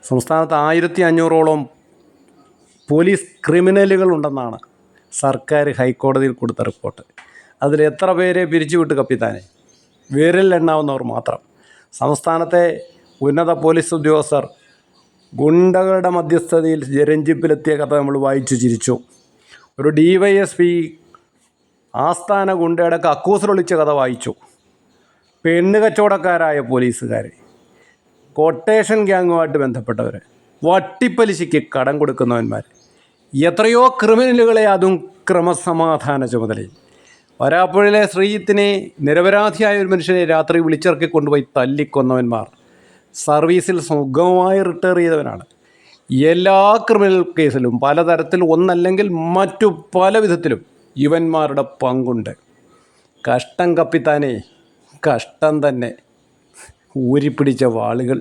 സംസ്ഥാനത്ത് 1500ഓളം പോലീസ് ക്രിമിനലുകളുണ്ടെന്നാണ് സർക്കാർ ഹൈക്കോടതിയിൽ കൊടുത്ത റിപ്പോർട്ട്. അതിൽ എത്ര പേരെ പിരിച്ചുവിട്ട് കപ്പിത്താനെ? വിരലിലെണ്ണാവുന്നവർ മാത്രം. സംസ്ഥാനത്തെ ഉന്നത പോലീസ് ഉദ്യോഗസ്ഥർ ഗുണ്ടകളുടെ മധ്യസ്ഥതയിൽ ജരഞ്ജിപ്പിലെത്തിയ കഥ നമ്മൾ വായിച്ചു ചിരിച്ചു. ഒരു DYSP ആസ്ഥാന ഗുണ്ടയുടെ കക്കൂസിലൊളിച്ച കഥ വായിച്ചു. പെണ്ണ് കച്ചവടക്കാരായ പോലീസുകാർ, കൊട്ടേഷൻ ഗ്യാങ്ങുമായിട്ട് ബന്ധപ്പെട്ടവർ, വട്ടിപ്പലിശയ്ക്ക് കടം കൊടുക്കുന്നവന്മാർ, എത്രയോ ക്രിമിനലുകളെ, അതും ക്രമസമാധാന ചുമതലയിൽ. വരാപ്പുഴയിലെ ശ്രീജിത്തിനെ, നിരപരാധിയായ ഒരു മനുഷ്യനെ രാത്രി വിളിച്ചിറക്കി കൊണ്ടുപോയി തല്ലിക്കൊന്നവന്മാർ, സർവീസിൽ സുഗമമായി റിട്ടയർ ചെയ്തവനാണ്. എല്ലാ ക്രിമിനൽ കേസിലും പലതരത്തിൽ ഒന്നല്ലെങ്കിൽ മറ്റു പല വിധത്തിലും ഇവന്മാരുടെ പങ്കുണ്ട്. കഷ്ടം കപ്പിത്താനെ, കഷ്ടം തന്നെ. ഊരിപ്പിടിച്ച വാളുകൾ.